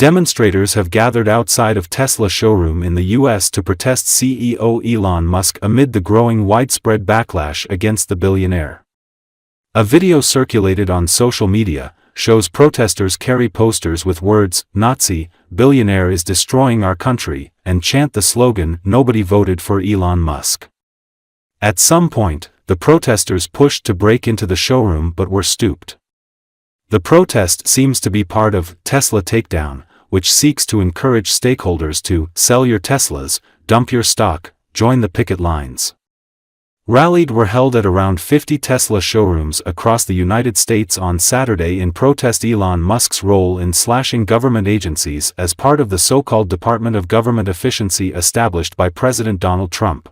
Demonstrators have gathered outside of Tesla showroom in the U.S. to protest CEO Elon Musk amid the growing widespread backlash against the billionaire. A video circulated on social media shows protesters carry posters with words, "Nazi, billionaire is destroying our country," and chant the slogan, "Nobody voted for Elon Musk." At some point, the protesters pushed to break into the showroom but were stopped. The protest seems to be part of Tesla Takedown, which seeks to encourage stakeholders to sell your Teslas, dump your stock, join the picket lines. Rallies were held at around 50 Tesla showrooms across the United States on Saturday in protest Elon Musk's role in slashing government agencies as part of the so-called Department of Government Efficiency established by President Donald Trump.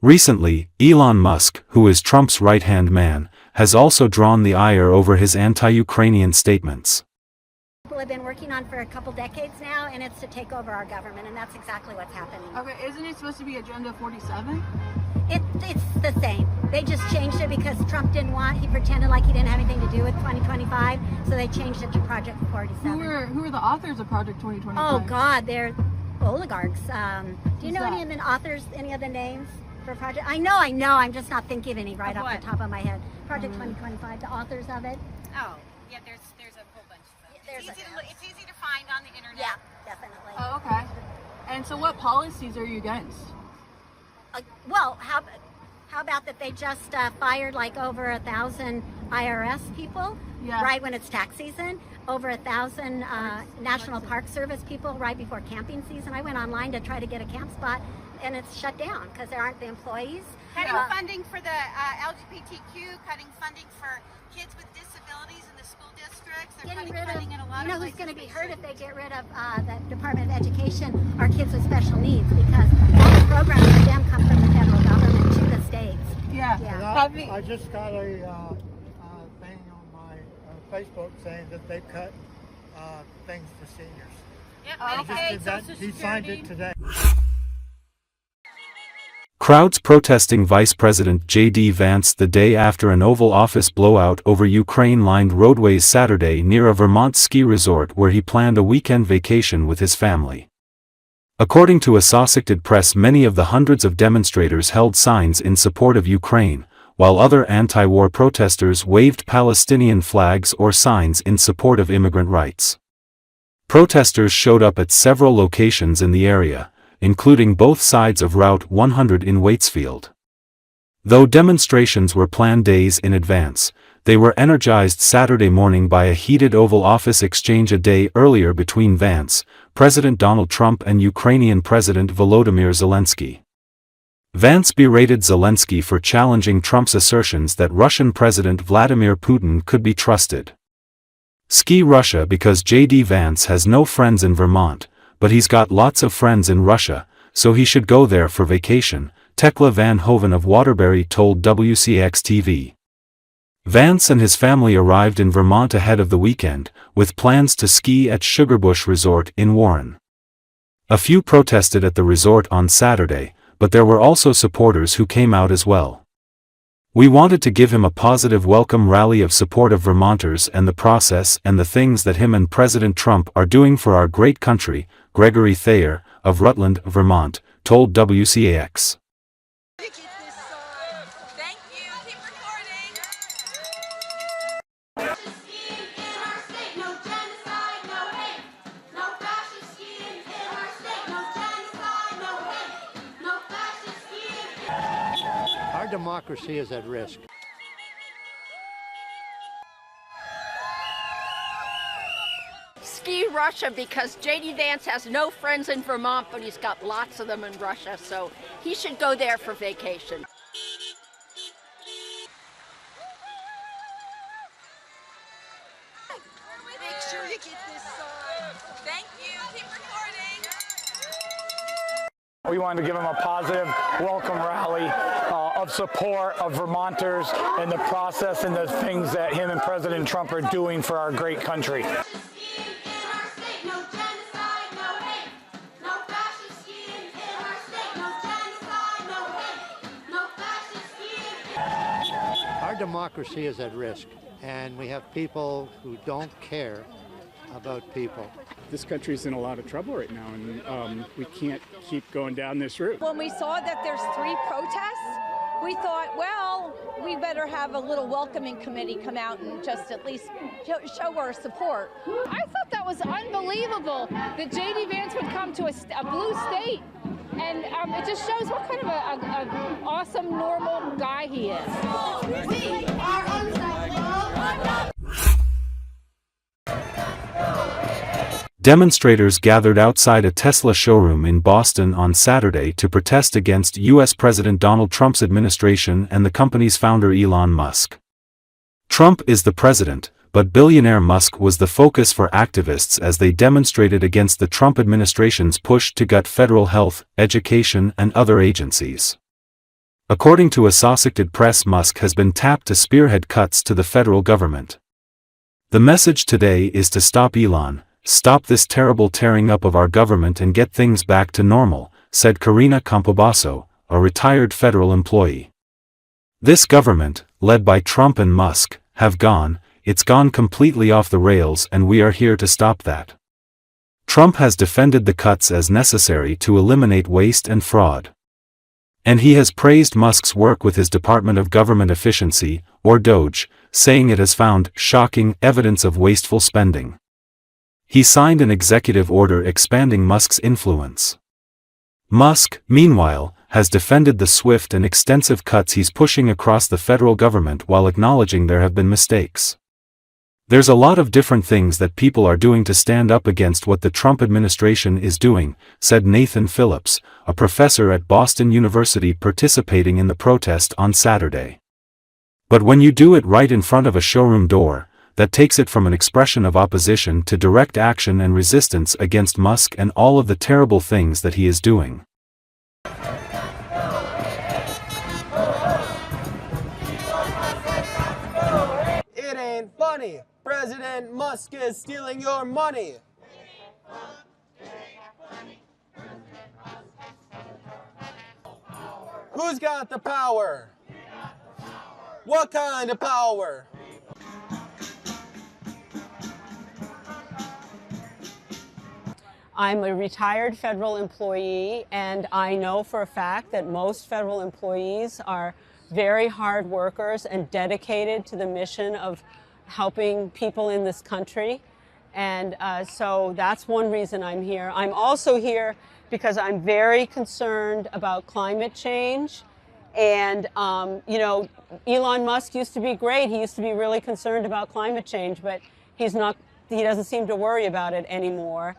Recently, Elon Musk, who is Trump's right-hand man, has also drawn the ire over his anti-Ukrainian statements. Have been working on for a couple decades now, and it's to take over our government, and that's exactly what's happening. Okay, isn't it supposed to be Agenda 47? It's the same. They just changed it because Trump didn't want, he pretended like he didn't have anything to do with 2025, so they changed it to Project 47. Who are the authors of Project 2025? Oh God, they're oligarchs. Do you know any of the authors, any of the names for Project? I know, I'm just not thinking of any right off the top of my head. Project 2025, the authors of it. Oh, yeah, there's a whole bunch of them. It's easy to find on the internet. Yeah, definitely. Oh, okay. And so what policies are you against? Well, how about that they just fired like over 1,000 IRS people right when it's tax season, over 1,000 National Park Service people right before camping season. I went online to try to get a camp spot, and it's shut down because there aren't the employees. Cutting funding for the LGBTQ, cutting funding for kids with disabilities in the school districts. They're Getting cutting rid funding in a lot of, you know of who's going to be places. hurt if they get rid of the Department of Education are kids with special needs, because all the programs for them come from the federal government to the states. Yeah. I just got a thing on my Facebook saying that they cut things to seniors. Yep, He Medicaid, Social he signed Security. it today. Crowds protesting Vice President J.D. Vance the day after an Oval Office blowout over Ukraine-lined roadways Saturday near a Vermont ski resort where he planned a weekend vacation with his family. According to Associated Press, many of the hundreds of demonstrators held signs in support of Ukraine, while other anti-war protesters waved Palestinian flags or signs in support of immigrant rights. Protesters showed up at several locations in the area, including both sides of Route 100 in Waitsfield. Though demonstrations were planned days in advance, they were energized Saturday morning by a heated Oval Office exchange a day earlier between Vance, President Donald Trump, and Ukrainian President Volodymyr Zelensky. Vance berated Zelensky for challenging Trump's assertions that Russian President Vladimir Putin could be trusted. "Ski Russia because J.D. Vance has no friends in Vermont, but he's got lots of friends in Russia, so he should go there for vacation," Tekla Van Hoven of Waterbury told WCX-TV. Vance and his family arrived in Vermont ahead of the weekend, with plans to ski at Sugarbush Resort in Warren. A few protested at the resort on Saturday, but there were also supporters who came out as well. "We wanted to give him a positive welcome rally of support of Vermonters and the process and the things that him and President Trump are doing for our great country," Gregory Thayer, of Rutland, Vermont, told WCAX. Thank you. Keep recording. Our democracy is at risk. Ski Russia because J.D. Vance has no friends in Vermont, but he's got lots of them in Russia, so he should go there for vacation. Make sure you get this sign. Thank you. Keep recording. We wanted to give him a positive welcome rally of support of Vermonters and the process and the things that him and President Trump are doing for our great country. Our democracy is at risk, and we have people who don't care about people. this country's in a lot of trouble right now, and we can't keep going down this route. When we saw that there's 3 protests, we thought, well, we better have a little welcoming committee come out and just at least show our support. I thought that was unbelievable that J.D. Vance would come to a blue state, and it just shows what kind of an awesome, normal guy he is. We are unstoppable. Demonstrators gathered outside a Tesla showroom in Boston on Saturday to protest against U.S. President Donald Trump's administration and the company's founder Elon Musk. Trump is the president, but billionaire Musk was the focus for activists as they demonstrated against the Trump administration's push to gut federal health, education, and other agencies. According to Associated Press, Musk has been tapped to spearhead cuts to the federal government. The message today is to stop Elon. Stop this terrible tearing up of our government and get things back to normal, said Karina Campobasso, a retired federal employee. This government, led by Trump and Musk, it's gone completely off the rails, and we are here to stop that. Trump has defended the cuts as necessary to eliminate waste and fraud. And he has praised Musk's work with his Department of Government Efficiency, or DOGE, saying it has found shocking evidence of wasteful spending. He signed an executive order expanding Musk's influence. Musk, meanwhile, has defended the swift and extensive cuts he's pushing across the federal government while acknowledging there have been mistakes. There's a lot of different things that people are doing to stand up against what the Trump administration is doing, said Nathan Phillips, a professor at Boston University participating in the protest on Saturday. But when you do it right in front of a showroom door, that takes it from an expression of opposition to direct action and resistance against Musk and all of the terrible things that he is doing. It ain't funny. President Musk is stealing your money. Who's got the power? What kind of power? I'm a retired federal employee, and I know for a fact that most federal employees are very hard workers and dedicated to the mission of helping people in this country. And so that's one reason I'm here. I'm also here because I'm very concerned about climate change. And, you know, Elon Musk used to be great. He used to be really concerned about climate change, but he doesn't seem to worry about it anymore.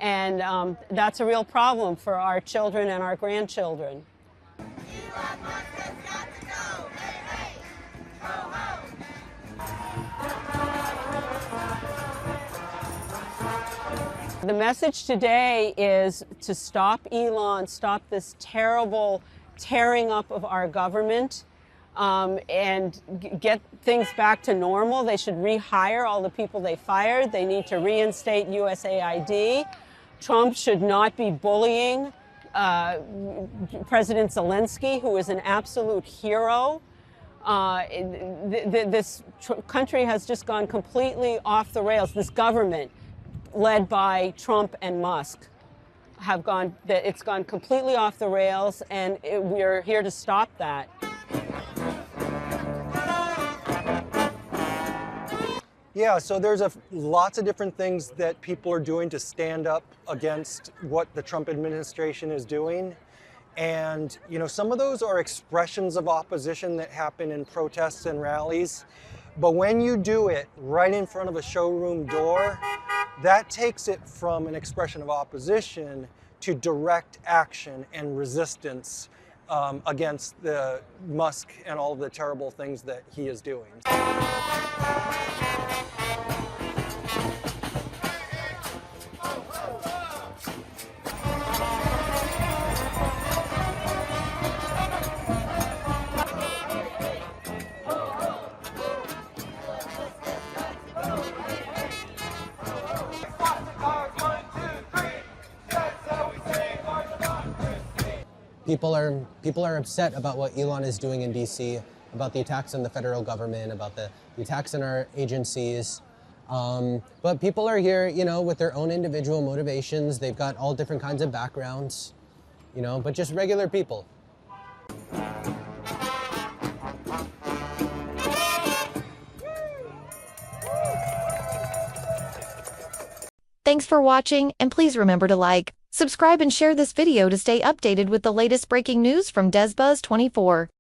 And that's a real problem for our children and our grandchildren. Elon Musk has got to go. Hey, hey. Ho, ho. The message today is to stop Elon, stop this terrible tearing up of our government, and get things back to normal. They should rehire all the people they fired. They need to reinstate USAID. Trump should not be bullying President Zelensky, who is an absolute hero. This country has just gone completely off the rails. This government, led by Trump and Musk, it's gone completely off the rails, and we're here to stop that. Yeah, so there's lots of different things that people are doing to stand up against what the Trump administration is doing. And, you know, some of those are expressions of opposition that happen in protests and rallies. But when you do it right in front of a showroom door, that takes it from an expression of opposition to direct action and resistance against the Musk and all of the terrible things that he is doing. People are upset about what Elon is doing in DC, about the attacks on the federal government, about the attacks on our agencies. But people are here, you know, with their own individual motivations. They've got all different kinds of backgrounds, you know, but just regular people. Thanks for watching, and please remember to like, subscribe and share this video to stay updated with the latest breaking news from DesBuzz24.